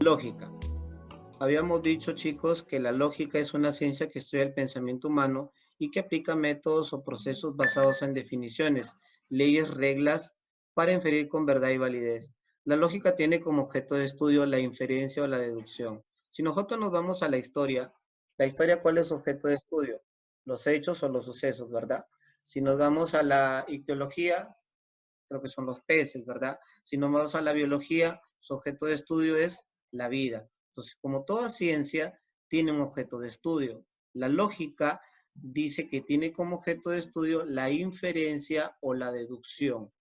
Lógica. Habíamos dicho, chicos, que la lógica es una ciencia que estudia el pensamiento humano y que aplica métodos o procesos basados en definiciones, leyes, reglas para inferir con verdad y validez. La lógica tiene como objeto de estudio la inferencia o la deducción. Si nosotros nos vamos a la historia, ¿cuál es su objeto de estudio? Los hechos o los sucesos, ¿verdad? Si nos vamos a la ictiología, creo que son los peces, ¿verdad? Si nos vamos a la biología, su objeto de estudio es la vida. Entonces, como toda ciencia, tiene un objeto de estudio. La lógica dice que tiene como objeto de estudio la inferencia o la deducción.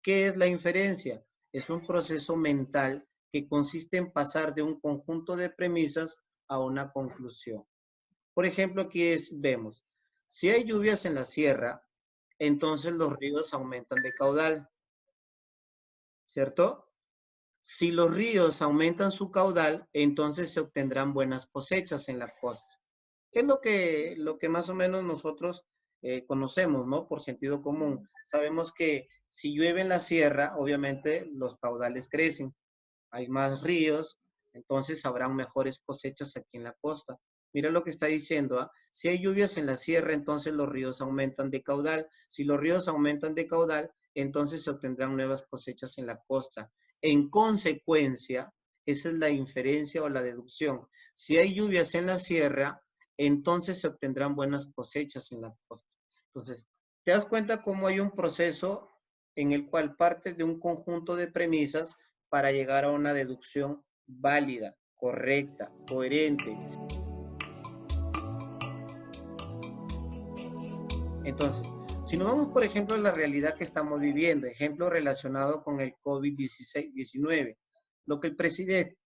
¿Qué es la inferencia? Es un proceso mental que consiste en pasar de un conjunto de premisas a una conclusión. Por ejemplo, aquí vemos, si hay lluvias en la sierra, entonces los ríos aumentan de caudal, ¿cierto? Si los ríos aumentan su caudal, entonces se obtendrán buenas cosechas en la costa. Es lo que más o menos nosotros conocemos, ¿no? Por sentido común. Sabemos que si llueve en la sierra, obviamente los caudales crecen, hay más ríos, entonces habrán mejores cosechas aquí en la costa. Mira lo que está diciendo, ¿ah? Si hay lluvias en la sierra, entonces los ríos aumentan de caudal. Si los ríos aumentan de caudal, entonces se obtendrán nuevas cosechas en la costa. En consecuencia, esa es la inferencia o la deducción. Si hay lluvias en la sierra, entonces se obtendrán buenas cosechas en la costa. Entonces, ¿te das cuenta cómo hay un proceso en el cual partes de un conjunto de premisas para llegar a una deducción válida, correcta, coherente? Entonces, si nos vamos, por ejemplo, a la realidad que estamos viviendo, ejemplo relacionado con el COVID-19, lo que el presidente,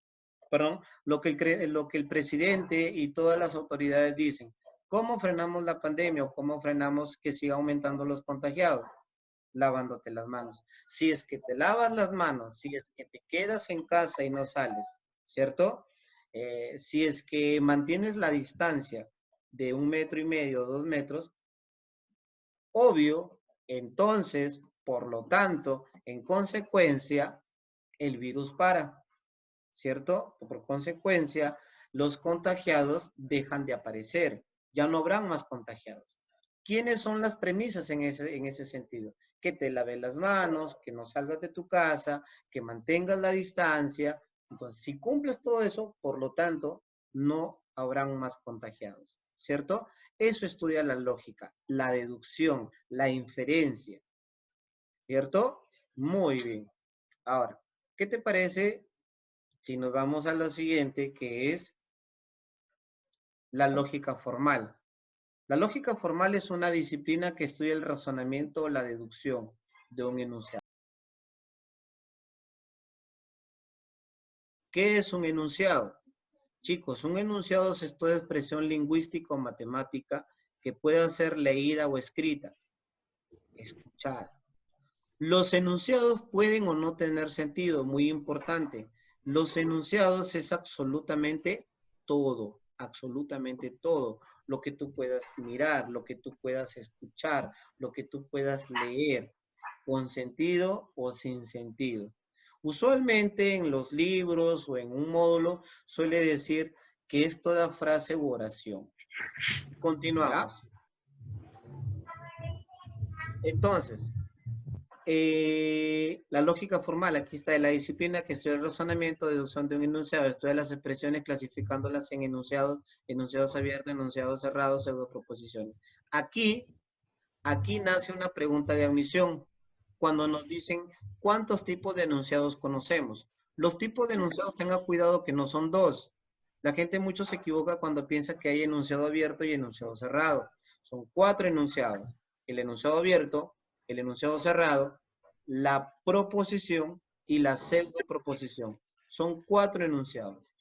lo que el presidente y todas las autoridades dicen, ¿cómo frenamos la pandemia o cómo frenamos que siga aumentando los contagiados? Lavándote las manos. Si es que te lavas las manos, si es que te quedas en casa y no sales, ¿cierto? Si es que mantienes la distancia de 1,5 metros, 2 metros, obvio, entonces, por lo tanto, en consecuencia, el virus para, ¿cierto? Por consecuencia, los contagiados dejan de aparecer, ya no habrán más contagiados. ¿Quiénes son las premisas en ese sentido? Que te laves las manos, que no salgas de tu casa, que mantengas la distancia. Entonces, si cumples todo eso, por lo tanto, no habrán más contagiados, ¿cierto? Eso estudia la lógica, la deducción, la inferencia, ¿cierto? Muy bien. Ahora, ¿qué te parece si nos vamos a lo siguiente, que es la lógica formal? La lógica formal es una disciplina que estudia el razonamiento o la deducción de un enunciado. ¿Qué es un enunciado? Chicos, un enunciado es toda expresión lingüística o matemática que pueda ser leída o escrita, escuchada. Los enunciados pueden o no tener sentido, muy importante. Los enunciados es absolutamente todo, lo que tú puedas mirar, lo que tú puedas escuchar, lo que tú puedas leer, con sentido o sin sentido. Usualmente en los libros o en un módulo suele decir que es toda frase u oración. Continuamos. Entonces, la lógica formal, aquí está la disciplina que estudia el razonamiento, deducción de un enunciado, estudia las expresiones clasificándolas en enunciados, enunciados abiertos, enunciados cerrados, pseudoproposiciones. Aquí nace una pregunta de admisión. Cuando nos dicen, ¿cuántos tipos de enunciados conocemos? Los tipos de enunciados, tenga cuidado que no son dos. La gente mucho se equivoca cuando piensa que hay enunciado abierto y enunciado cerrado. Son 4 enunciados. El enunciado abierto, el enunciado cerrado, la proposición y la pseudoproposición. Son 4 enunciados.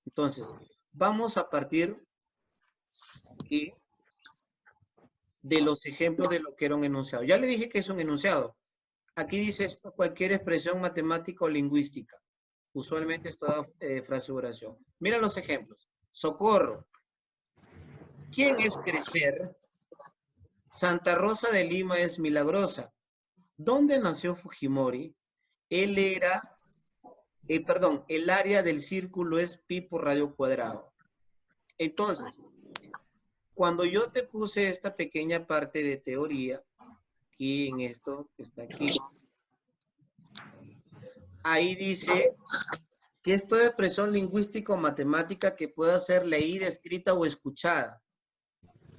Entonces, vamos a partir de los ejemplos de lo que era un enunciado. Ya le dije que es un enunciado. Aquí dice cualquier expresión matemática o lingüística. Usualmente es toda frase o oración. Mira los ejemplos. Socorro. ¿Quién es crecer? Santa Rosa de Lima es milagrosa. ¿Dónde nació Fujimori? Él era perdón, el área del círculo es pi por radio cuadrado. Entonces, cuando yo te puse esta pequeña parte de teoría, aquí en esto que está aquí, ahí dice que es toda expresión lingüística o matemática que pueda ser leída, escrita o escuchada.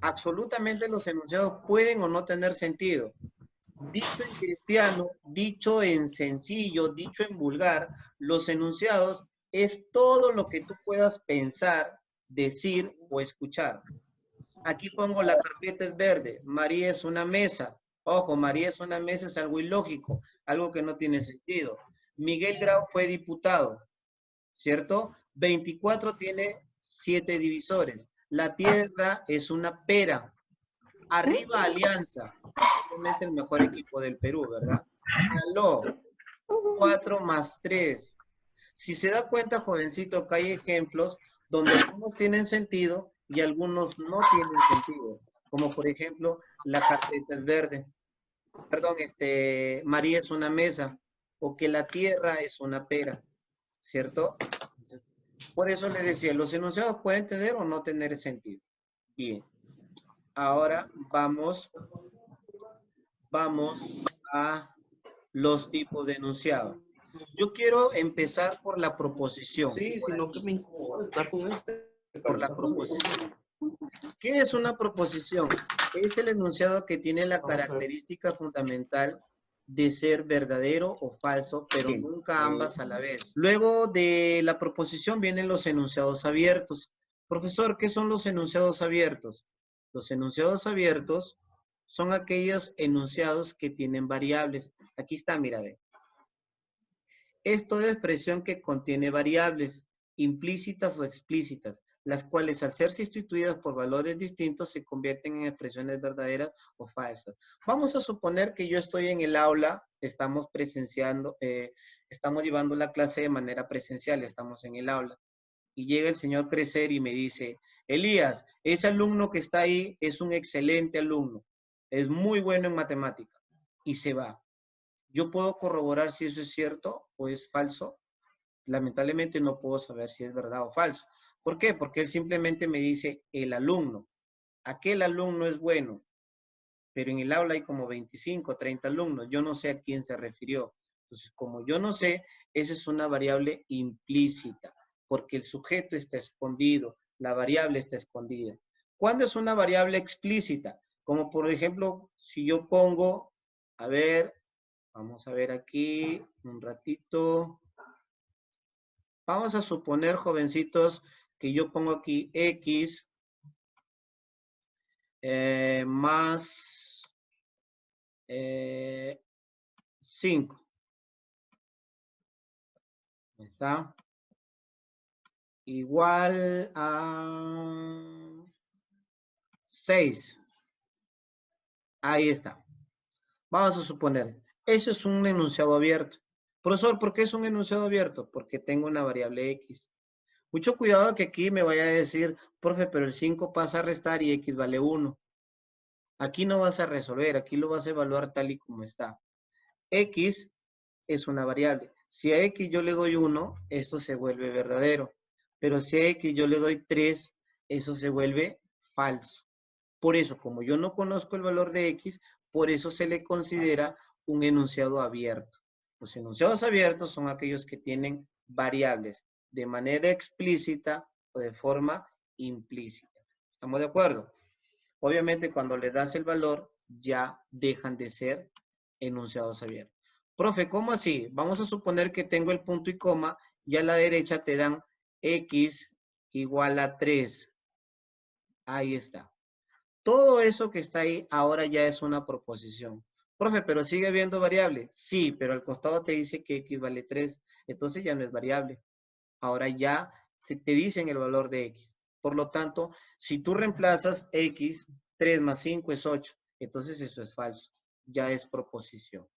Absolutamente los enunciados pueden o no tener sentido. Dicho en cristiano, dicho en sencillo, dicho en vulgar, los enunciados es todo lo que tú puedas pensar, decir o escuchar. Aquí pongo la carpeta es verde. María es una mesa. Ojo, María es una mesa es algo ilógico, algo que no tiene sentido. Miguel Grau fue diputado, ¿cierto? 24 tiene 7 divisores. La Tierra es una pera. Arriba Alianza, obviamente el mejor equipo del Perú, ¿verdad? Aló, 4 más 3. Si se da cuenta, jovencito, que hay ejemplos donde algunos tienen sentido y algunos no tienen sentido. Como por ejemplo, la carpeta es verde. Perdón, María es una mesa. O que la tierra es una pera, ¿cierto? Por eso le decía, los enunciados pueden tener o no tener sentido. Bien. Ahora vamos a los tipos de enunciado. Yo quiero empezar por la proposición. Sí, sino que me incomoda estar con Por la proposición. ¿Qué es una proposición? Es el enunciado que tiene la característica fundamental de ser verdadero o falso, pero nunca ambas a la vez. Luego de la proposición vienen los enunciados abiertos. Profesor, ¿qué son los enunciados abiertos? Los enunciados abiertos son aquellos enunciados que tienen variables. Aquí está, mira, ve. Es toda expresión que contiene variables, implícitas o explícitas, las cuales al ser sustituidas por valores distintos se convierten en expresiones verdaderas o falsas. Vamos a suponer que yo estoy en el aula, estamos presenciando, estamos llevando la clase de manera presencial, estamos en el aula. Y llega el señor Crecer y me dice, Elías, ese alumno que está ahí es un excelente alumno, es muy bueno en matemática. Y se va. ¿Yo puedo corroborar si eso es cierto o es falso? Lamentablemente no puedo saber si es verdad o falso. ¿Por qué? Porque él simplemente me dice el alumno. Aquel alumno es bueno, pero en el aula hay como 25, 30 alumnos. Yo no sé a quién se refirió. Entonces, como yo no sé, esa es una variable implícita, porque el sujeto está escondido, la variable está escondida. ¿Cuándo es una variable explícita? Como por ejemplo, si yo pongo, a ver, vamos a ver aquí un ratito. Vamos a suponer, jovencitos, que yo pongo aquí X más 5. ¿Está? Igual a 6. Ahí está. Vamos a suponer. Eso es un enunciado abierto. Profesor, ¿por qué es un enunciado abierto? Porque tengo una variable X. Mucho cuidado que aquí me vaya a decir, profe, pero el 5 pasa a restar y X vale 1. Aquí no vas a resolver, aquí lo vas a evaluar tal y como está. X es una variable. Si a X yo le doy 1, eso se vuelve verdadero. Pero si a X yo le doy 3, eso se vuelve falso. Por eso, como yo no conozco el valor de X, por eso se le considera un enunciado abierto. Los enunciados abiertos son aquellos que tienen variables de manera explícita o de forma implícita. ¿Estamos de acuerdo? Obviamente, cuando le das el valor, ya dejan de ser enunciados abiertos. Profe, ¿cómo así? Vamos a suponer que tengo el punto y coma y a la derecha te dan X igual a 3. Ahí está. Todo eso que está ahí ahora ya es una proposición. Profe, pero sigue habiendo variable. Sí, pero al costado te dice que X vale 3. Entonces ya no es variable. Ahora ya se te dicen el valor de X. Por lo tanto, si tú reemplazas X, 3 más 5 es 8. Entonces eso es falso. Ya es proposición.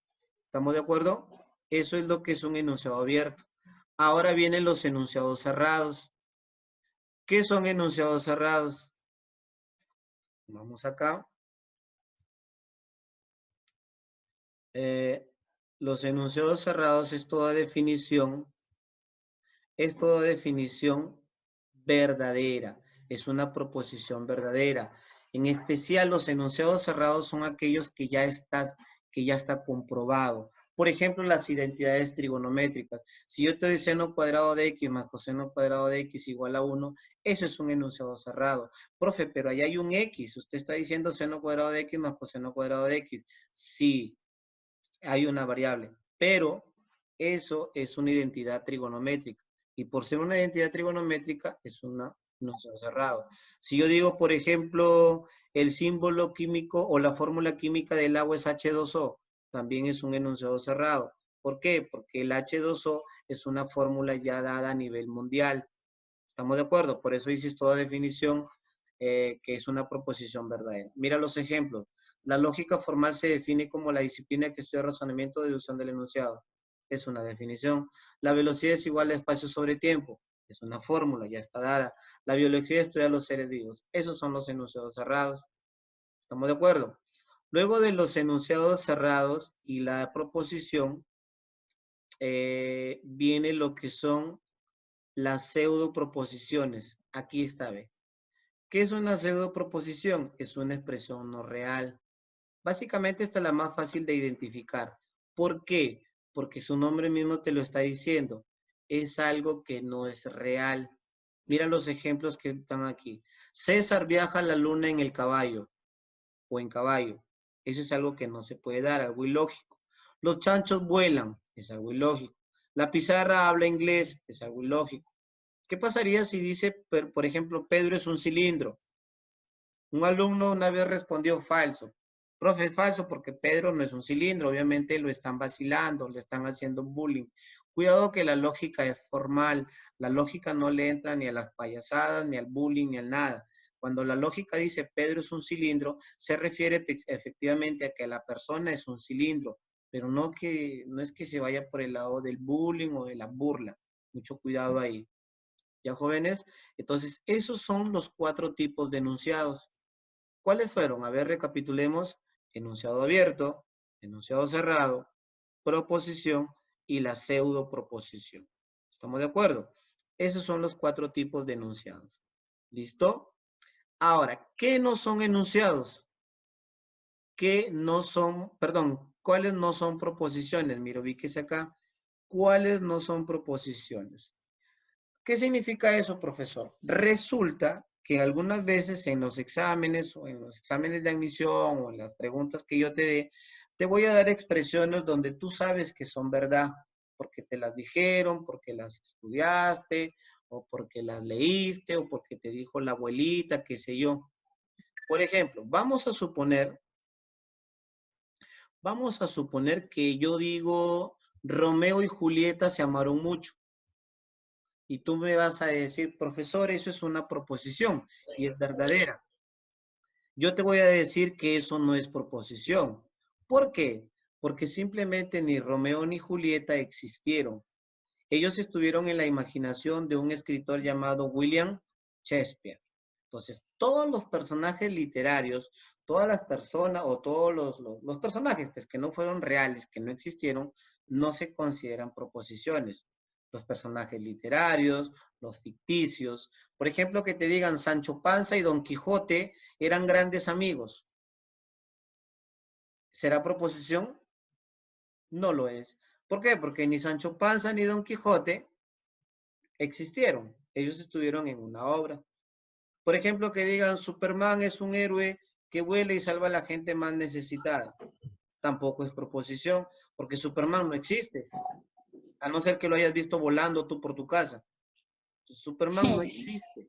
¿Estamos de acuerdo? Eso es lo que es un enunciado abierto. Ahora vienen los enunciados cerrados. ¿Qué son enunciados cerrados? Vamos acá. Los enunciados cerrados es toda definición Es toda definición verdadera, es una proposición verdadera. En especial, los enunciados cerrados son aquellos que ya está comprobado. Por ejemplo, las identidades trigonométricas. Si yo te doy seno cuadrado de x más coseno cuadrado de x igual a 1, eso es un enunciado cerrado. Profe, pero ahí hay un x. Usted está diciendo seno cuadrado de x más coseno cuadrado de x. Sí, hay una variable, pero eso es una identidad trigonométrica. Y por ser una identidad trigonométrica, es un enunciado cerrado. Si yo digo, por ejemplo, el símbolo químico o la fórmula química del agua es H2O, también es un enunciado cerrado. ¿Por qué? Porque el H2O es una fórmula ya dada a nivel mundial. ¿Estamos de acuerdo? Por eso dices toda definición que es una proposición verdadera. Mira los ejemplos. La lógica formal se define como la disciplina que estudia razonamiento o deducción del enunciado. Es una definición. La velocidad es igual a espacio sobre tiempo. Es una fórmula, ya está dada. La biología estudia los seres vivos. Esos son los enunciados cerrados. ¿Estamos de acuerdo? Luego de los enunciados cerrados y la proposición, viene lo que son las pseudoproposiciones. Aquí está, ve. ¿Qué es una pseudoproposición? Es una expresión no real. Básicamente esta es la más fácil de identificar. ¿Por qué? Porque su nombre mismo te lo está diciendo. Es algo que no es real. Mira los ejemplos que están aquí. César viaja a la luna en el caballo o en caballo. Eso es algo que no se puede dar, algo ilógico. Los chanchos vuelan, es algo ilógico. La pizarra habla inglés, es algo ilógico. ¿Qué pasaría si dice, por ejemplo, Pedro es un cilindro? Un alumno una vez respondió falso. Profe, es falso porque Pedro no es un cilindro. Obviamente lo están vacilando, le están haciendo bullying. Cuidado que la lógica es formal. La lógica no le entra ni a las payasadas, ni al bullying, ni a nada. Cuando la lógica dice Pedro es un cilindro, se refiere efectivamente a que la persona es un cilindro, pero no es que se vaya por el lado del bullying o de la burla. Mucho cuidado ahí. ¿Ya, jóvenes? Entonces, esos son los 4 tipos de enunciados. ¿Cuáles fueron? A ver, recapitulemos. Enunciado abierto, enunciado cerrado, proposición y la pseudo proposición. ¿Estamos de acuerdo? Esos son los 4 tipos de enunciados. ¿Listo? Ahora, ¿qué no son enunciados? ¿Qué no son, perdón, cuáles no son proposiciones? Mira, ubíquese acá. ¿Cuáles no son proposiciones? ¿Qué significa eso, profesor? Resulta que algunas veces en los exámenes o en los exámenes de admisión o en las preguntas que yo te dé, te voy a dar expresiones donde tú sabes que son verdad, porque te las dijeron, porque las estudiaste, o porque las leíste, o porque te dijo la abuelita, qué sé yo. Por ejemplo, vamos a suponer que yo digo, Romeo y Julieta se amaron mucho. Y tú me vas a decir, profesor, eso es una proposición y es verdadera. Yo te voy a decir que eso no es proposición. ¿Por qué? Porque simplemente ni Romeo ni Julieta existieron. Ellos estuvieron en la imaginación de un escritor llamado William Shakespeare. Entonces, todos los personajes literarios, todas las personas o todos los personajes pues, que no fueron reales, que no existieron, no se consideran proposiciones. Los personajes literarios, los ficticios. Por ejemplo, que te digan Sancho Panza y Don Quijote eran grandes amigos. ¿Será proposición? No lo es. ¿Por qué? Porque ni Sancho Panza ni Don Quijote existieron. Ellos estuvieron en una obra. Por ejemplo, que digan Superman es un héroe que vuela y salva a la gente más necesitada. Tampoco es proposición, porque Superman no existe, a no ser que lo hayas visto volando tú por tu casa. Superman no existe,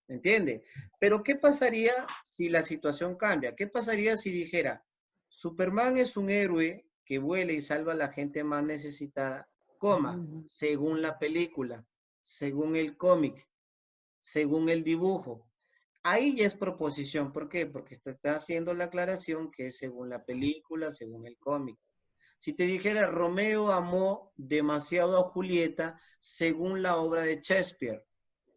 ¿me entiende? Pero ¿qué pasaría si la situación cambia? ¿Qué pasaría si dijera, Superman es un héroe que vuela y salva a la gente más necesitada, coma, según la película, según el cómic, según el dibujo? Ahí ya es proposición. ¿Por qué? Porque te está haciendo la aclaración que es según la película, según el cómic. Si te dijera Romeo amó demasiado a Julieta según la obra de Shakespeare,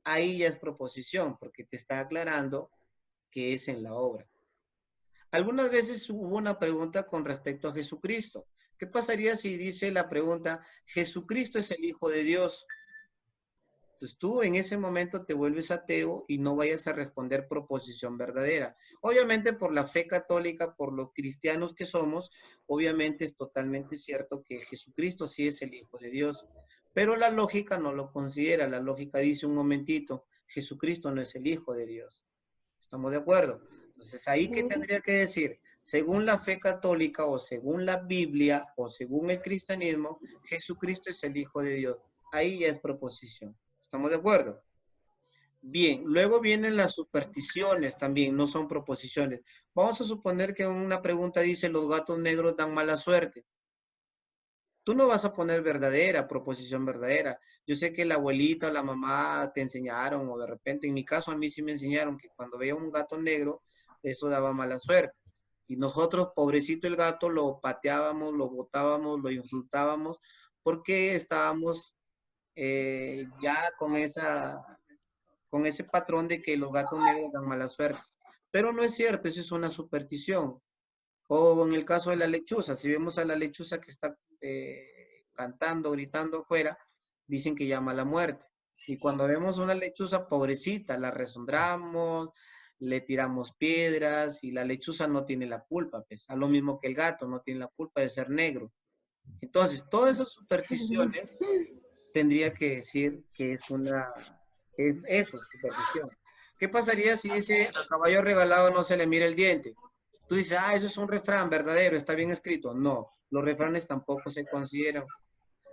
ahí ya es proposición, porque te está aclarando que es en la obra. Algunas veces hubo una pregunta con respecto a Jesucristo. ¿Qué pasaría si dice la pregunta, Jesucristo es el Hijo de Dios? Entonces tú en ese momento te vuelves ateo y no vayas a responder proposición verdadera. Obviamente por la fe católica, por los cristianos que somos, obviamente es totalmente cierto que Jesucristo sí es el Hijo de Dios. Pero la lógica no lo considera. La lógica dice un momentito, Jesucristo no es el Hijo de Dios. ¿Estamos de acuerdo? Entonces, ¿ahí qué tendría que decir? Según la fe católica o según la Biblia o según el cristianismo, Jesucristo es el Hijo de Dios. Ahí ya es proposición. ¿Estamos de acuerdo? Bien, luego vienen las supersticiones también, no son proposiciones. Vamos a suponer que una pregunta dice, los gatos negros dan mala suerte. Tú no vas a poner verdadera, proposición verdadera. Yo sé que la abuelita o la mamá te enseñaron, o de repente, en mi caso, a mí sí me enseñaron que cuando veía un gato negro, eso daba mala suerte. Y nosotros, pobrecito el gato, lo pateábamos, lo botábamos, lo insultábamos, porque estábamos ya con ese patrón de que los gatos negros dan mala suerte. Pero no es cierto, eso es una superstición. O en el caso de la lechuza, si vemos a la lechuza que está cantando, gritando afuera, dicen que llama a la muerte. Y cuando vemos una lechuza pobrecita, la resondramos, le tiramos piedras y la lechuza no tiene la culpa, pues, a lo mismo que el gato no tiene la culpa de ser negro. Entonces, todas esas supersticiones tendría que decir que es eso, superstición. ¿Qué pasaría si dice a caballo regalado no se le mira el diente? Tú dices, ah, eso es un refrán verdadero, está bien escrito. No, los refranes tampoco se consideran.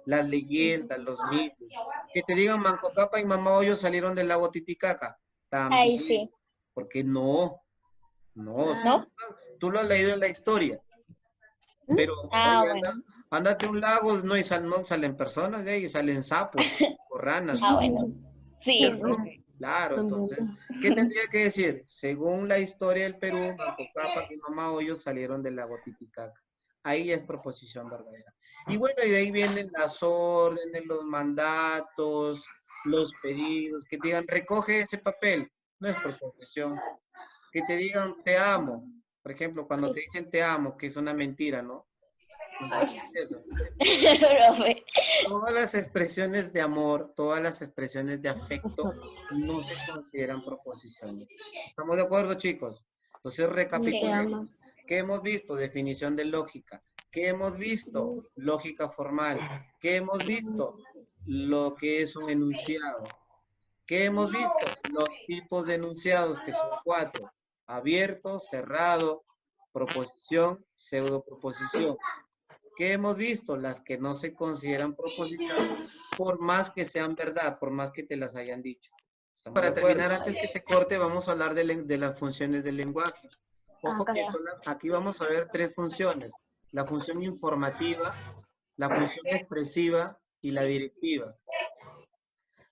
Las leyendas, los mitos. Que te digan Manco Cápac y Mamá Hoyo salieron del lago Titicaca. Ahí También. sí. Porque no, no. ¿No? Tú lo has leído en la historia. Pero, oye, Bueno. ándate a un lago, no, no salen personas de ahí, salen sapos o ranas. Bueno. Sí, ¿Cierto? Claro, entonces, ¿qué tendría que decir? Según la historia del Perú, Manco Cápac y Mamá Hoyo salieron del lago Titicaca. Ahí ya es proposición verdadera. Y bueno, y de ahí vienen las órdenes, los mandatos, los pedidos, que te digan, recoge ese papel. No es proposición. Que te digan, te amo. Por ejemplo, cuando te dicen te amo, que es una mentira, ¿no? Eso. profe. Todas las expresiones de amor, todas las expresiones de afecto no se consideran proposiciones. ¿Estamos de acuerdo, chicos? Entonces, recapitulemos. ¿Qué hemos visto? Definición de lógica. ¿Qué hemos visto? Lógica formal. ¿Qué hemos visto? Lo que es un enunciado. ¿Qué hemos visto? Los tipos de enunciados, que son 4. Abierto, cerrado, proposición, pseudoproposición. ¿Qué hemos visto? Las que no se consideran proposición, por más que sean verdad, por más que te las hayan dicho. Para terminar, antes que se corte, vamos a hablar de las funciones del lenguaje. Ojo que aquí vamos a ver 3 funciones. La función informativa, la función expresiva y la directiva.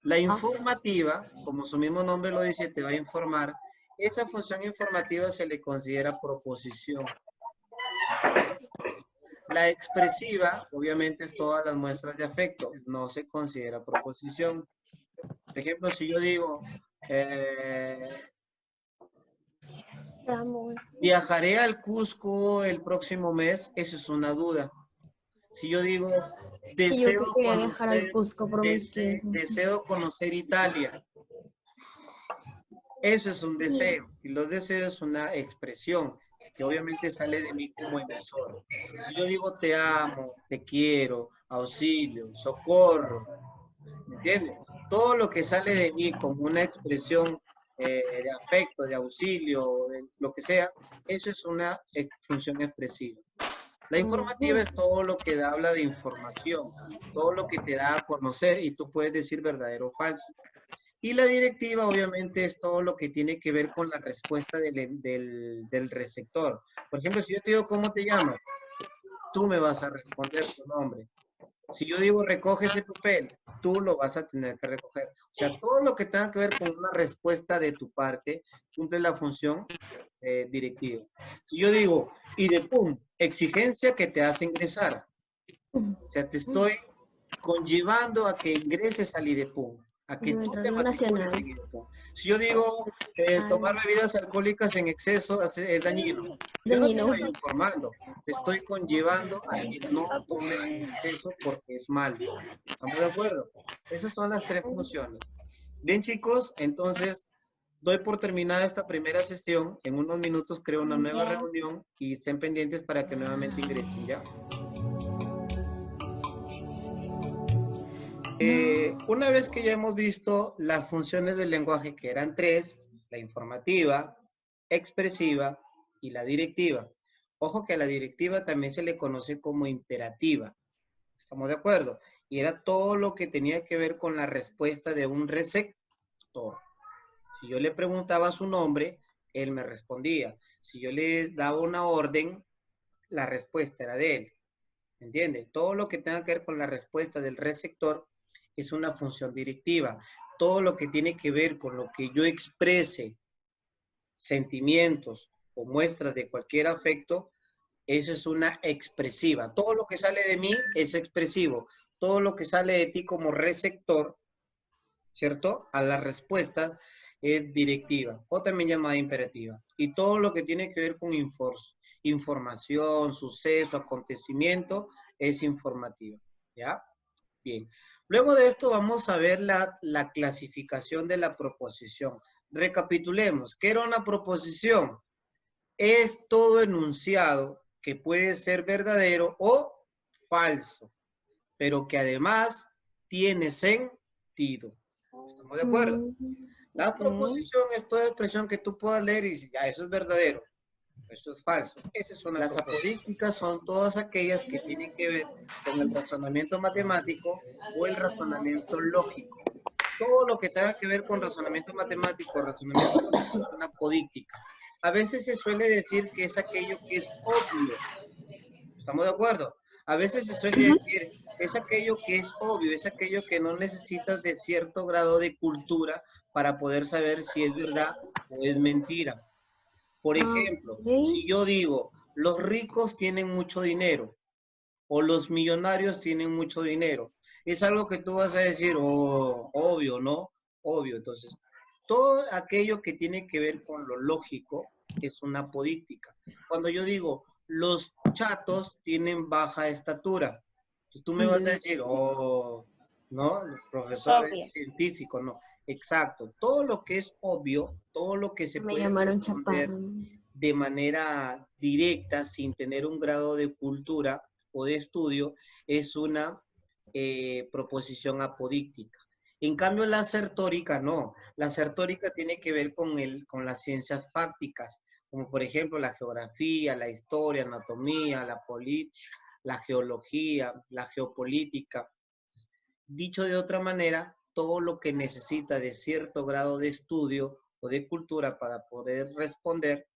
La informativa, como su mismo nombre lo dice, te va a informar. Esa función informativa se le considera proposición. La expresiva, obviamente, es todas las muestras de afecto. No se considera proposición. Por ejemplo, si yo digo, viajaré al Cusco el próximo mes, eso es una duda. Si yo digo, deseo conocer Italia, eso es un deseo. Y los deseos es una expresión que obviamente sale de mí como emisor. Si yo digo te amo, te quiero, auxilio, socorro, ¿me entiendes? Todo lo que sale de mí como una expresión de afecto, de auxilio, de lo que sea, eso es una función expresiva. La informativa es todo lo que habla de información, todo lo que te da a conocer y tú puedes decir verdadero o falso. Y la directiva, obviamente, es todo lo que tiene que ver con la respuesta del receptor. Por ejemplo, si yo te digo, ¿cómo te llamas? Tú me vas a responder tu nombre. Si yo digo, recoge ese papel, tú lo vas a tener que recoger. O sea, todo lo que tenga que ver con una respuesta de tu parte, cumple la función directiva. Si yo digo, y de pum, exigencia que te hace ingresar. O sea, te estoy conllevando a que ingreses al IDEPUM, a que tú te matricules en IDEPUM. Si yo digo tomar bebidas alcohólicas en exceso es dañino, yo no te estoy informando, te estoy conllevando a que no tomes en exceso porque es malo. ¿Estamos de acuerdo? Esas son las 3 funciones. Bien, chicos, entonces doy por terminada esta primera sesión. En unos minutos creo una nueva Ya. reunión y estén pendientes para que nuevamente ingresen, ¿ya? Una vez que ya hemos visto las funciones del lenguaje, que eran tres: la informativa, expresiva y la directiva. Ojo que a la directiva también se le conoce como imperativa. ¿Estamos de acuerdo? Y era todo lo que tenía que ver con la respuesta de un receptor. Si yo le preguntaba su nombre, él me respondía. Si yo le daba una orden, la respuesta era de él. ¿Entiende? Todo lo que tenga que ver con la respuesta del receptor es una función directiva. Todo lo que tiene que ver con lo que yo exprese, sentimientos o muestras de cualquier afecto, eso es una expresiva. Todo lo que sale de mí es expresivo. Todo lo que sale de ti como receptor, ¿cierto? A la respuesta es directiva o también llamada imperativa. Y todo lo que tiene que ver con información, suceso, acontecimiento es informativa. ¿Ya? Bien. Luego de esto vamos a ver la clasificación de la proposición. Recapitulemos. ¿Qué era una proposición? Es todo enunciado que puede ser verdadero o falso, pero que además tiene sentido. ¿Estamos de acuerdo? La Ok. proposición es toda expresión que tú puedas leer y decir, ya, eso es verdadero, eso es falso. Esa es una Las apodícticas son todas aquellas que tienen que ver con el razonamiento matemático o el razonamiento lógico. Todo lo que tenga que ver con razonamiento matemático o razonamiento lógico es una apodíctica. A veces se suele decir que es aquello que es obvio. ¿Estamos de acuerdo? A veces se suele decir, es aquello que es obvio, es aquello que no necesitas de cierto grado de cultura para poder saber si es verdad o es mentira. Por ejemplo, si yo digo, los ricos tienen mucho dinero o los millonarios tienen mucho dinero, es algo que tú vas a decir, oh, obvio, ¿no? Obvio. Entonces, todo aquello que tiene que ver con lo lógico es una apodíctica. Cuando yo digo, los chatos tienen baja estatura, pues tú me vas a decir, oh, no, el profesor Obvio. es científico, no. Exacto. Todo lo que es obvio, todo lo que se Me puede llamaron responder chaparro. de manera directa, sin tener un grado de cultura o de estudio, es una proposición apodíctica. En cambio, la asertórica no. La asertórica tiene que ver con las ciencias fácticas, como por ejemplo la geografía, la historia, anatomía, la política, la geología, la geopolítica. Dicho de otra manera, todo lo que necesita de cierto grado de estudio o de cultura para poder responder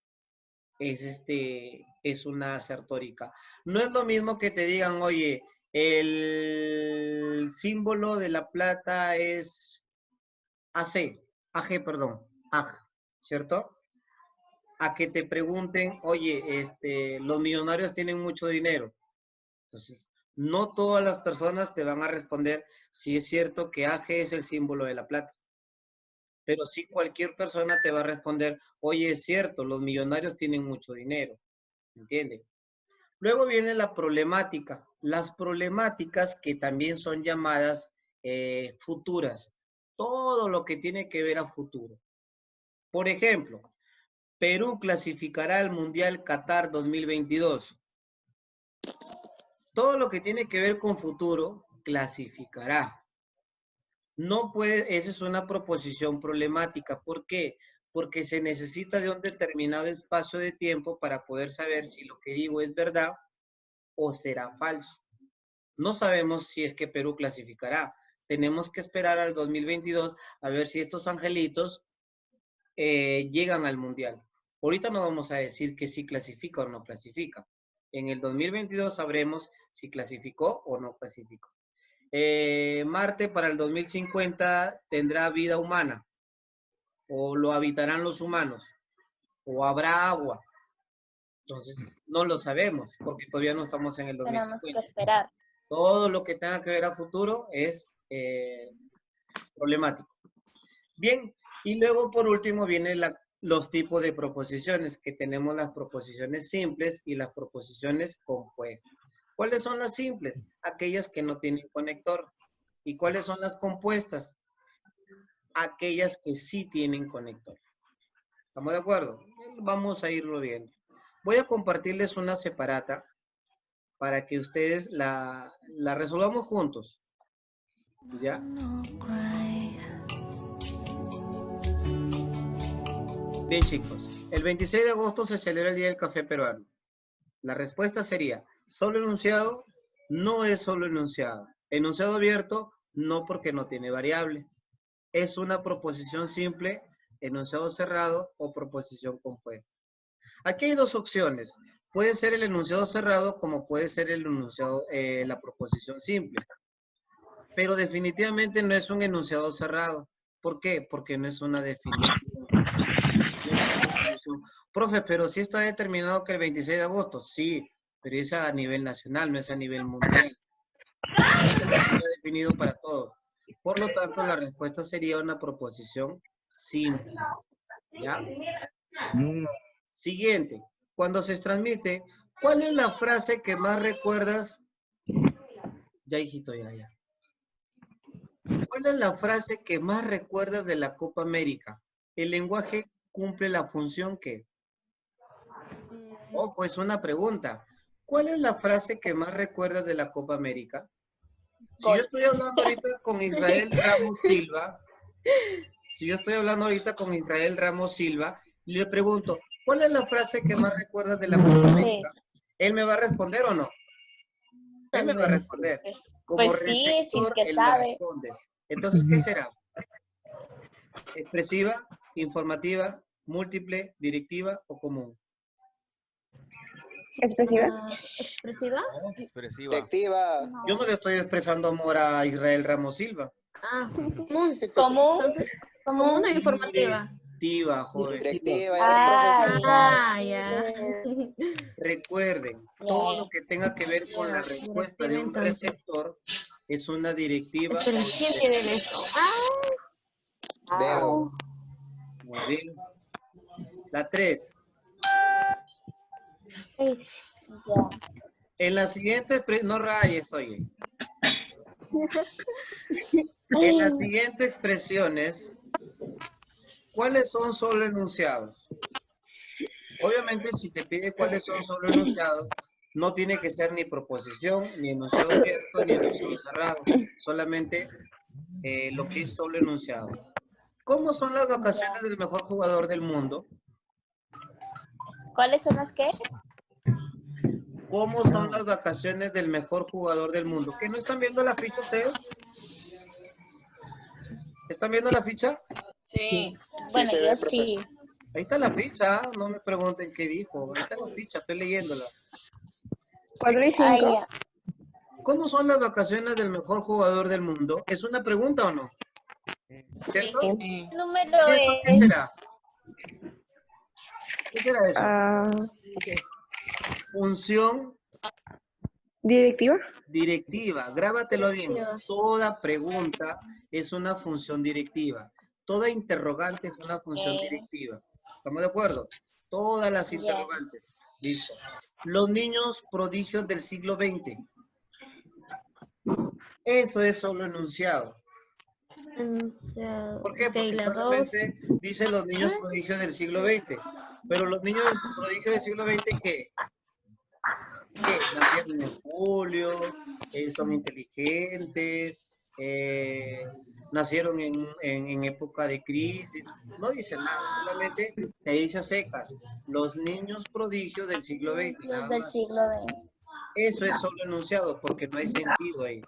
es una asertórica. No es lo mismo que te digan, oye, el símbolo de la plata es perdón, ¿cierto? A que te pregunten, oye, los millonarios tienen mucho dinero. Entonces, no todas las personas te van a responder si es cierto que AG es el símbolo de la plata. Pero sí cualquier persona te va a responder, oye, es cierto, los millonarios tienen mucho dinero. ¿Entiendes? Luego viene la problemática. Las problemáticas que también son llamadas futuras. Todo lo que tiene que ver a futuro. Por ejemplo, Perú clasificará al Mundial Qatar 2022. Todo lo que tiene que ver con futuro clasificará. No puede, esa es una proposición problemática. ¿Por qué? Porque se necesita de un determinado espacio de tiempo para poder saber si lo que digo es verdad o será falso. No sabemos si es que Perú clasificará. Tenemos que esperar al 2022 a ver si estos angelitos llegan al Mundial. Ahorita no vamos a decir que sí clasifica o no clasifica. En el 2022 sabremos si clasificó o no clasificó. Marte para el 2050 tendrá vida humana o lo habitarán los humanos o habrá agua. Entonces, no lo sabemos porque todavía no estamos en el Tenemos que 2050. esperar. Todo lo que tenga que ver a futuro es problemático. Bien, y luego por último vienen los tipos de proposiciones, que tenemos las proposiciones simples y las proposiciones compuestas. ¿Cuáles son las simples? Aquellas que no tienen conector. ¿Y cuáles son las compuestas? aquellas que sí tienen conector. ¿Estamos de acuerdo? Vamos a irlo viendo. Voy a compartirles una separata para que ustedes la resolvamos juntos. ¿Ya? Bien, chicos. El 26 de agosto se celebra el Día del Café Peruano. La respuesta sería, solo enunciado, no es solo enunciado. Enunciado abierto, no porque no tiene variable. Es una proposición simple, enunciado cerrado o proposición compuesta. Aquí hay dos opciones. Puede ser el enunciado cerrado como puede ser el enunciado, la proposición simple. Pero definitivamente no es un enunciado cerrado. ¿Por qué? Porque no es una definición. No es una definición. Profe, pero sí está determinado que el 26 de agosto. Sí, pero es a nivel nacional, no es a nivel mundial. No es algo que está definido para todos. Por lo tanto, la respuesta sería una proposición simple. ¿Ya? Siguiente. Cuando se transmite, ¿cuál es la frase que más recuerdas? Ya, hijito, ya. ¿Cuál es la frase que más recuerdas de la Copa América? El lenguaje cumple la función que... Ojo, es una pregunta. ¿Cuál es la frase que más recuerdas de la Copa América? Si yo estoy hablando ahorita con Israel Ramos Silva, le pregunto, ¿cuál es la frase que más recuerdas de la Copa América? ¿Él me va a responder o no? Él me va a responder. Como Pues sí, si es receptor, que él me sabe. responde. Entonces, ¿qué será? ¿Expresiva, informativa, múltiple, directiva o común? ¿Expresiva? ¿Expresiva? No, Expresiva. Directiva. yo no le estoy expresando amor a Israel Ramos Silva. Ah, común. ¿Común? Entonces, común o informativa. Directiva, joven. Directiva, ya, profe. Ah, ya. Recuerden, todo lo que tenga que ver con la respuesta de un Entonces. receptor es una directiva. Esperen, ¿quién tiene esto? Dedo. Muy bien. La 3. Ya. En la siguiente, no rayes, oye. En las siguientes expresiones, ¿cuáles son solo enunciados? Obviamente, si te pide cuáles son solo enunciados, no tiene que ser ni proposición, ni enunciado abierto, ni enunciado cerrado. Solamente lo que es solo enunciado. ¿Cómo son las vacaciones del mejor jugador del mundo? ¿Cuáles son las que? ¿Cómo son las vacaciones del mejor jugador del mundo? ¿Qué no están viendo la ficha ustedes? ¿Están viendo la ficha? Sí. Bueno, se yo ve, profe. sí. Ahí está la ficha, no me pregunten qué dijo. Ahí está la ficha, estoy leyéndola. 4 y 5. Ah, ya. ¿Cómo son las vacaciones del mejor jugador del mundo? ¿Es una pregunta o no? ¿Cierto? Sí. ¿Qué número ¿Y eso qué es? será? ¿Qué será eso? Función ¿Directiva? directiva. Grábatelo bien. Toda pregunta es una función directiva. Toda interrogante es una función directiva. ¿Estamos de acuerdo? Todas las interrogantes. Listo. Los niños prodigios del siglo XX. Eso es solo enunciado. ¿Por qué? Ok, Porque la dos. solamente dice los niños prodigios del siglo XX. Pero los niños prodigios del siglo XX, ¿qué? ¿Qué? Nacieron en julio, son inteligentes, nacieron en época de crisis. No dice nada, solamente te dice a secas. Los niños prodigios del siglo XX. Los Nada del más. siglo XX. Eso es solo enunciado porque no hay sentido ahí.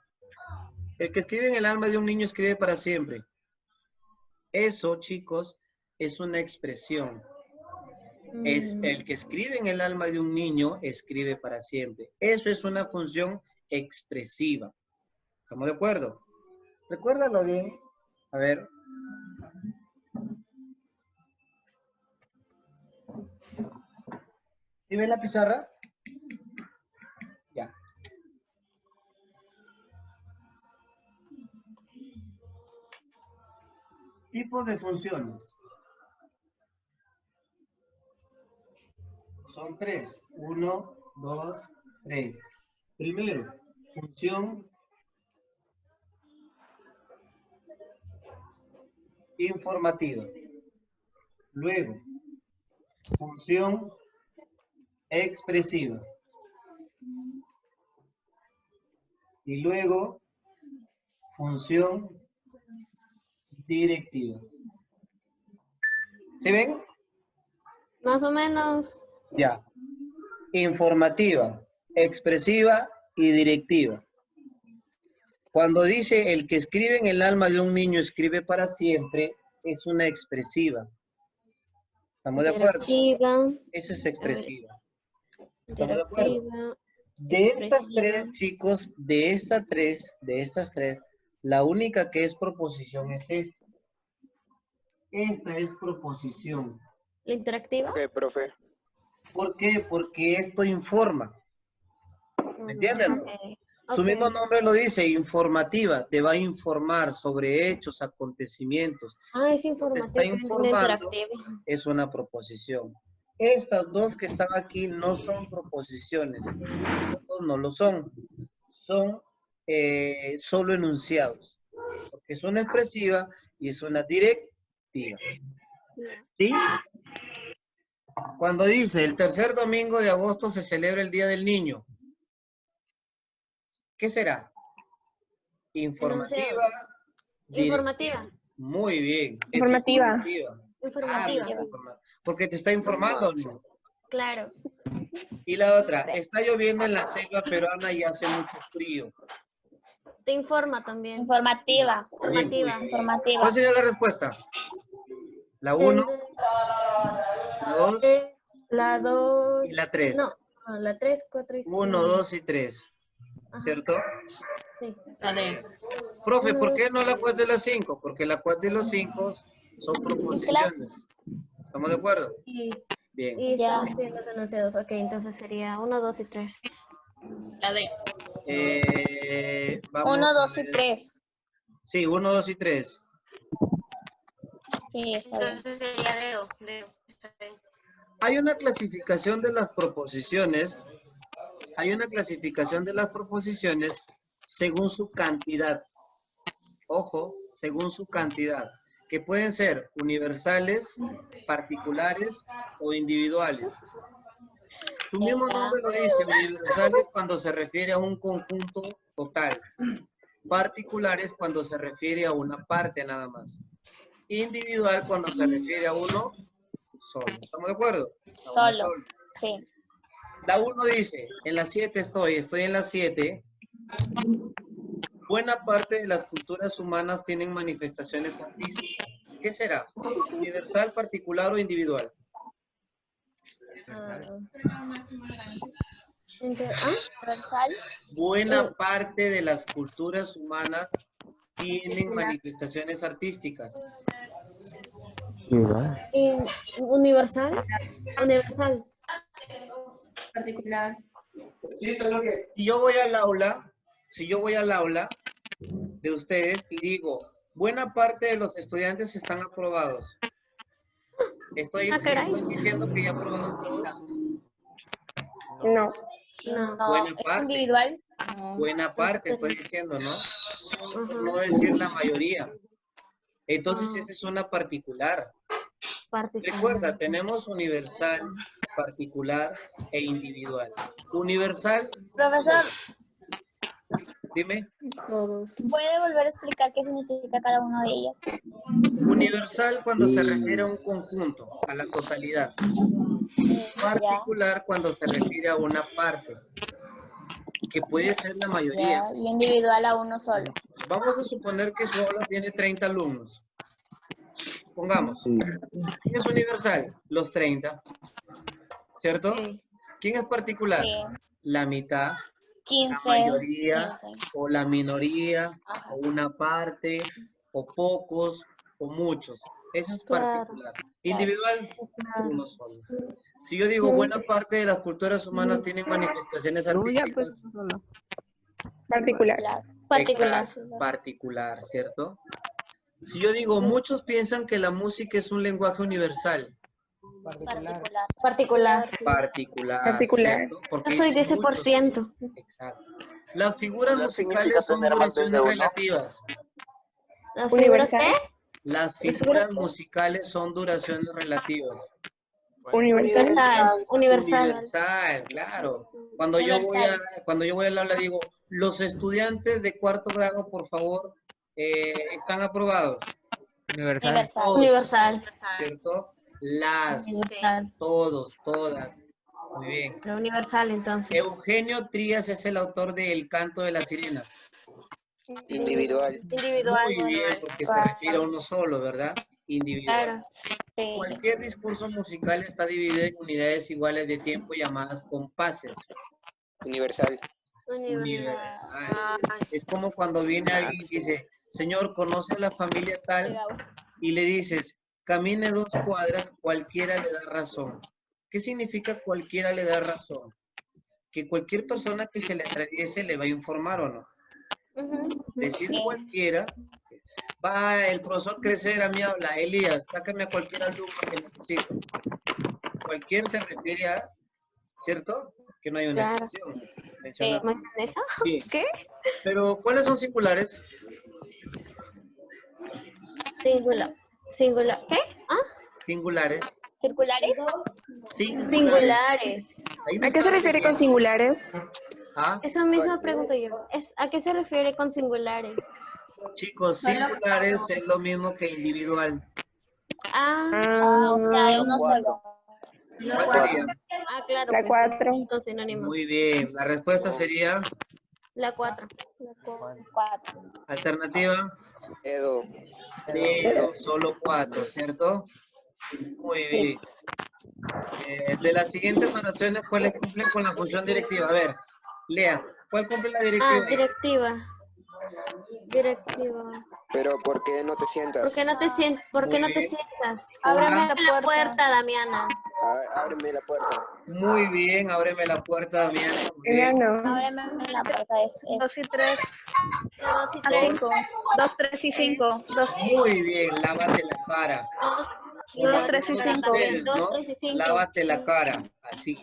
El que escribe en el alma de un niño escribe para siempre. Eso, chicos, es una expresión. Es el que escribe en el alma de un niño escribe para siempre. Eso es una función expresiva. ¿Estamos de acuerdo? Recuérdalo bien. A ver. ¿Sí ven la pizarra? Ya. Tipos de funciones. Son 3. 1, 2, 3. Primero, función informativa. Luego, función expresiva. Y luego, función directiva. ¿Sí ven? Más o menos. Ya. Informativa, expresiva y directiva. Cuando dice el que escribe en el alma de un niño escribe para siempre, es una expresiva. ¿Estamos de acuerdo? Directiva. Eso es expresiva. ¿Estamos de acuerdo? Directiva. De estas expresiva. tres, chicos, de estas tres, la única que es proposición es esta. Esta es proposición. La interactiva. Ok, profe. ¿Por qué? Porque esto informa. ¿Me entienden? Ok, Su ok. mismo nombre lo dice, informativa. Te va a informar sobre hechos, acontecimientos. Ah, es Te informativa. está es una informando, interactiva. es una proposición. Estas dos que están aquí no son proposiciones. Estos dos no lo son. Son solo enunciados. Porque es una expresiva y es una directiva. ¿Sí? Cuando dice el tercer domingo de agosto se celebra el Día del Niño. ¿Qué será? Informativa. Informativa. Muy bien. Es Informativa. informativa. Informativa. Ah, porque te está informando, ¿no? Claro. Y la otra, está lloviendo en la selva peruana y hace mucho frío. Te informa también. Informativa. Informativa. Informativa. ¿Cuál sería la respuesta? La 1, la 2 La 2. y la 3. No, la 3, 4 y 5. 1, 2 y 3. ¿Cierto? Sí. Dale. Profe, ¿por qué no la 4 y la 5? Porque la 4 y los 5 son proposiciones. ¿Estamos de acuerdo? Y, Bien. y Ya. están los enunciados. Ok, entonces sería 1, 2 y 3. La D. Vamos 1, a 2 y ver. 3. Sí, 1, 2 y 3. Sí, está bien. Entonces sería dedo. Está bien. Hay una clasificación de las proposiciones. Hay una clasificación de las proposiciones según su cantidad. Ojo, según su cantidad. Que pueden ser universales, particulares o individuales. Su mismo nombre lo dice, universales cuando se refiere a un conjunto total. Particulares cuando se refiere a una parte nada más. Individual cuando se refiere a uno solo. ¿Estamos de acuerdo? A uno Solo. Sí. La 1 dice, en la 7 estoy en la 7. Buena parte de las culturas humanas tienen manifestaciones artísticas. ¿Qué será? ¿Universal, particular o individual? Universal. Buena parte de las culturas humanas tienen manifestaciones artísticas. Universal. Universal. Particular. Sí, solo que si yo voy al aula de ustedes y digo, buena parte de los estudiantes están aprobados. Estoy diciendo que ya aprobaron todos. No. No. No, Buena es parte. individual. Buena parte estoy diciendo, ¿no? Ajá. No decir la mayoría. Entonces Ah. esa es una particular. Particular. Recuerda, tenemos universal, particular e individual. Universal, Profesor, dime. Todos. ¿puede volver a explicar qué significa cada una de ellas? Universal cuando se refiere a un conjunto, a la totalidad. Particular cuando se refiere a una parte, que puede ser la mayoría. Ya, y individual a uno solo. Vamos a suponer que su aula tiene 30 alumnos. Pongamos. ¿Quién es universal? Los 30. ¿Cierto? Sí. ¿Quién es particular? Sí. La mitad, 15. la mayoría, 15. o la minoría, o una parte, o pocos, o muchos. Eso es Claro. particular. Individual, Claro. uno solo. Si yo digo buena parte de las culturas humanas tienen manifestaciones artísticas, Particular. Particular. exacto, particular, ¿cierto? Si yo digo muchos piensan que la música es un lenguaje universal, Particular. Particular. particular, Particular. ¿cierto? Porque Yo soy dice muchos. 10%. Exacto. Las figuras ¿No musicales significa son tener más de duraciones uno? relativas. ¿Las figuras Universal. qué? Las figuras musicales son duraciones relativas. Universal. Universal. Universal, claro. Cuando yo voy al aula digo, los estudiantes de cuarto grado, por favor, están aprobados. Universal. Universal. ¿Cierto? Las, Universal. todos, todas. Muy bien. Pero universal, entonces. Eugenio Trías es el autor de El canto de las sirenas. Individual. Individual. Muy bien, porque se refiere a uno solo, ¿verdad? Individual. Claro. Sí. Cualquier discurso musical está dividido en unidades iguales de tiempo llamadas compases. Universal. Universal. Es como cuando viene alguien y dice, señor, ¿conoce a la familia tal? Y le dices, camine 2 cuadras, cualquiera le da razón. ¿Qué significa cualquiera le da razón? Que cualquier persona que se le atraviese le va a informar o no. Decir cualquiera, va el profesor Crecer a mí habla, Elías, sácame a cualquier alumno que necesito. Cualquier se refiere a, ¿cierto? Que no hay una Claro. excepción. Mencionado. ¿Mayonesa? Sí. ¿Qué? Pero, ¿cuáles son singulares? Singular. Singular. ¿Qué? Singulares. ¿Circulares? Singulares. Ahí me ¿A qué se está refiere con singulares? Ah, Eso mismo pregunto yo. ¿A qué se refiere con singulares? chicos, singulares es lo mismo que individual. O sea, de uno solo. ¿Cuál sería? Claro. La pues, 4. Los sinónimos. Muy bien. La respuesta sería La 4. 4. alternativa. Edo. Dedo, solo 4, ¿cierto? Muy bien. De las siguientes oraciones, ¿cuáles cumplen con la función directiva? A ver, lea. ¿Cuál cumple la directiva? Directiva. Directiva. Pero ¿por qué no te sientas? ¿Por qué no te Muy bien. sientas? Ábreme Hola. la puerta. Damiana. Ábreme la puerta. Muy bien, ábreme la puerta, Damián. Muy Ya bien. no. Ábreme la puerta. Es 2 y 3. 2 y 3. 3. 2, 3 y 5. 2, Muy bien, lávate la cara. 2, 3 y 5. Ustedes, 2, ¿no? 3 y 5. Lávate la cara, así.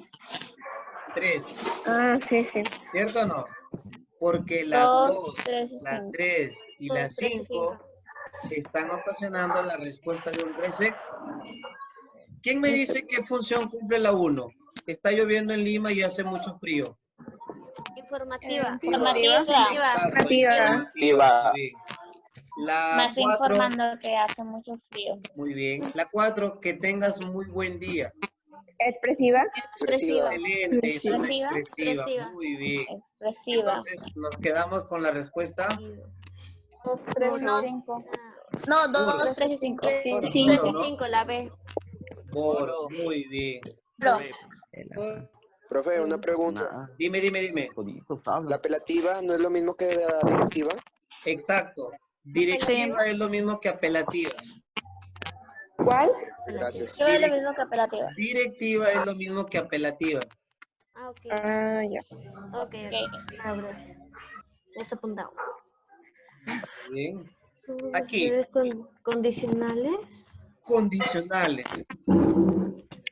3, Sí. ¿cierto o no? Porque la 2, 2, 3 y la 5. 3 y la 2, 3 y 5 están ocasionando la respuesta de un precepto. ¿Quién me dice qué función cumple la 1? Está lloviendo en Lima y hace mucho frío. Informativa. Informativa. Exacto, Informativa. muy bien. La Más 4, informando que hace mucho frío. muy bien. La 4, que tengas muy buen día. Expresiva. Expresiva. Excelente, es una Expresiva. expresiva. Muy bien. Expresiva. Entonces, nos quedamos con la respuesta. 2, 3 y 5. No, 2, 3 y 5. 3 y 5, la B. Por, muy bien. Profe, una pregunta. Dime. ¿La apelativa no es lo mismo que la directiva? Exacto. Directiva es lo mismo que apelativa. ¿Cuál? Gracias. Yo es lo mismo que apelativa. Directiva es lo mismo que apelativa. Ok. Ya. Ok. Está apuntado. Bien. Aquí. Condicionales. Condicionales.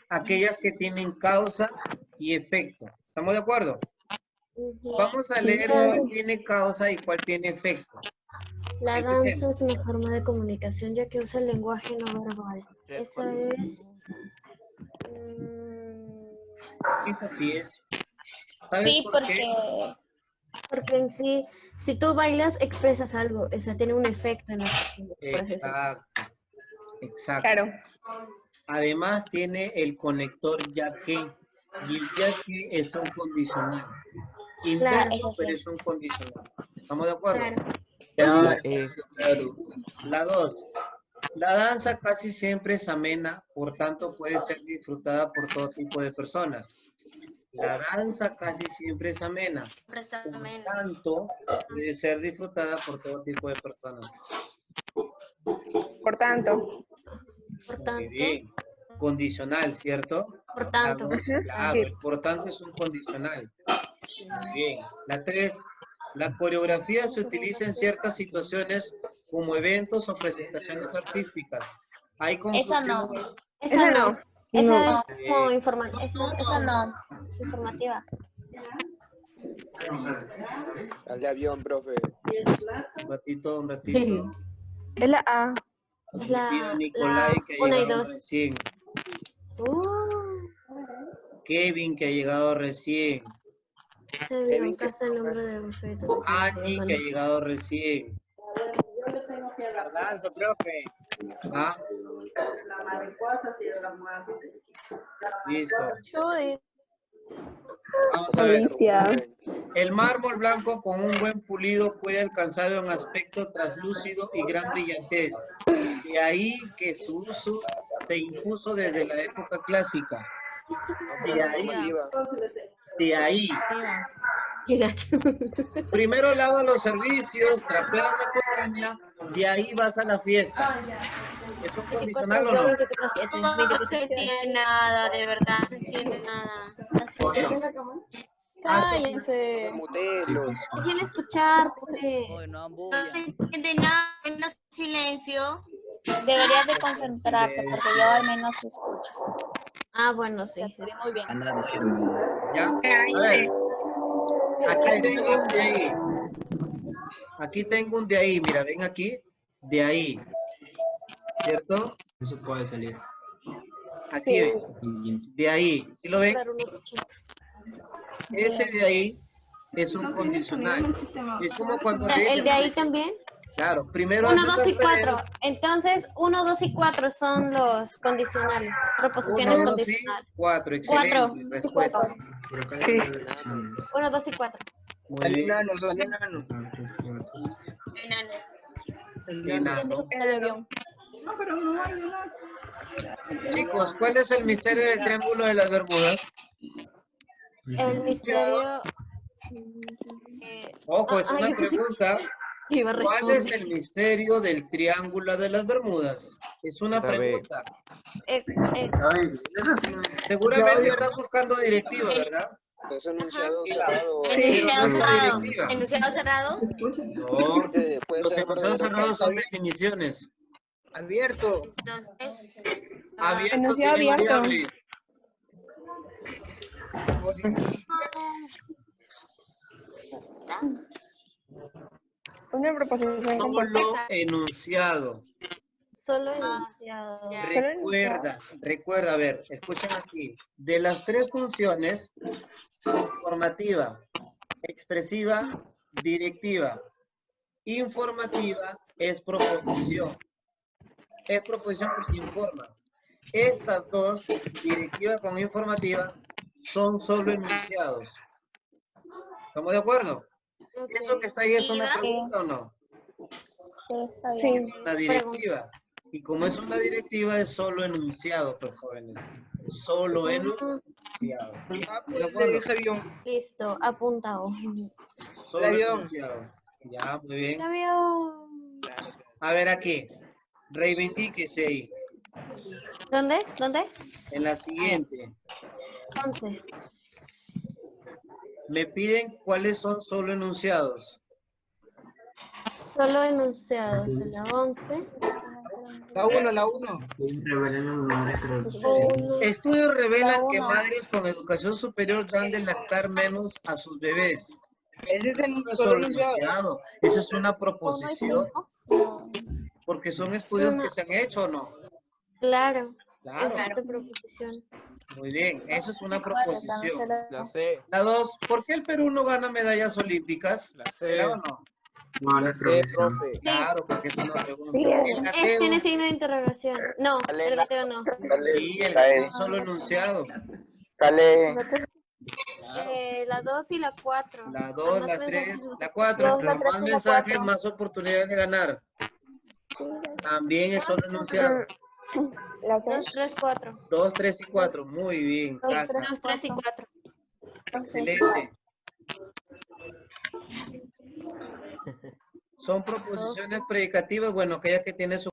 Aquellas que tienen causa y efecto. ¿Estamos de acuerdo? Vamos a leer cuál tiene causa y cuál tiene efecto. La Empecemos. danza es una forma de comunicación ya que usa el lenguaje no verbal. Esa es... Esa sí es. ¿Sabes Sí, por qué? Porque en sí, si tú bailas, expresas algo. O sea, tiene un efecto en la persona. por así decirlo. Exacto. Claro. Además tiene el conector ya que. Y el ya que es un condicional. Inverso, eso sí. pero es un condicional. ¿Estamos de acuerdo? Claro. Claro. La 2. La danza casi siempre es amena, por tanto puede ser disfrutada por todo tipo de personas. La danza casi siempre es amena, por tanto puede ser disfrutada por todo tipo de personas. Por tanto. Muy bien. Condicional, ¿cierto? Por tanto. La 2, claro, Sí. el por tanto es un condicional. Muy bien. La 3. La coreografía se utiliza en ciertas situaciones como eventos o presentaciones artísticas. Hay Esa no. conclusión. Esa no. Esa es como Bien. Esa no. informativa. Sale avión, profe. Un ratito. Es la A. Es Le pido a la Nicolai que ha 1 y llegado 2. recién. Kevin que ha llegado recién. Se vio en casa el nombre de bufete. Angie que ha llegado recién. Danzo, profe. ¿Ah? Listo. Judith. Vamos a ver. Alicia. El mármol blanco con un buen pulido puede alcanzar un aspecto translúcido y gran brillantez. De ahí que su uso se impuso desde la época clásica. De ahí. Primero lava los servicios, trapea la cocina, de ahí vas a la fiesta. ¿Es un condicional o no? No se entiende nada, de verdad, no se entiende nada. Así es. Cállense. Mutelos. Dejen escuchar, pues. No se entiende nada, menos silencio. Deberías de concentrarte porque yo al menos escucho. Ah, bueno, sí. Muy bien. ¿Ya? A ver. Aquí tengo un de ahí. Aquí tengo un de ahí. Mira, ven aquí. De ahí. ¿Cierto? Eso puede salir. Aquí ven. De ahí. ¿Sí lo ven? Ese de ahí es un condicional. Es como cuando te ¿El dicen, de ahí también? claro, primero 1, haces 2 y las 4. tareas. Entonces, 1, 2 y 4 son los condicionales. Proposiciones 1, 2 y condicionales. 4. Excelente. 4. Respuesta. 1, 2 y 4. Muy bien. Enano. Enano. El avión. Chicos, ¿cuál es el misterio del Triángulo de las Bermudas? El misterio... Ojo, es una yo pensé que pregunta. iba a ¿Cuál es responder. el misterio del Triángulo de las Bermudas? Es una pregunta. Seguramente estás buscando directiva, ¿verdad? Es enunciado cerrado. Enunciado cerrado. Directiva. Enunciado cerrado. No, Puede los ser enunciados verdadero. cerrados son definiciones. Abierto. Entonces, Abierto Enunciado tiene abierto. variable. Una proposición compuesta. Solo enunciado. Solo enunciado. Recuerda, a ver, escuchen aquí. De las tres funciones, informativa, expresiva, directiva, informativa es proposición. Es proposición porque informa. Estas dos, directiva con informativa, son solo enunciados. ¿Estamos de acuerdo? Ok. ¿Eso que está ahí es una pregunta o no? Sí, está bien. Es una directiva. Y como es una directiva, es solo enunciado, pues, jóvenes. Solo enunciado. ¿De acuerdo? Listo, apuntado. Solo enunciado. Ya, muy bien. El avión. A ver aquí. Reivindíquese ahí. ¿Dónde? ¿Dónde? En la siguiente. 11. Me piden cuáles son solo enunciados. Solo enunciados. En la 11. La 1. Estudios revelan La que uno. madres con educación superior dan de lactar menos a sus bebés. Ese es el No es solo solo enunciado. enunciado. Esa es una 1 y proposición. 5. Porque son estudios que se han hecho, ¿o no? Claro. Claro. Es esta proposición. Muy bien. Eso es una proposición. La sé. La 2. ¿Por qué el Perú no gana medallas olímpicas? La sé. ¿Será o no? La sé, profe. Claro, porque es una pregunta. Sí, El gateo, Tiene signo de interrogación. No, el gateo no. sí, el gateo es solo enunciado. La 2 y la 4. La 2, la 3, la 4. Dos, la tres Más y la mensajes, 4. más oportunidades de ganar. También es solo enunciado. La 2, 6. 3, 4. 2, 3 y 4. Muy bien, casa. 2, 3 y 4. Excelente. Son proposiciones predicativas, bueno, aquellas que tienen su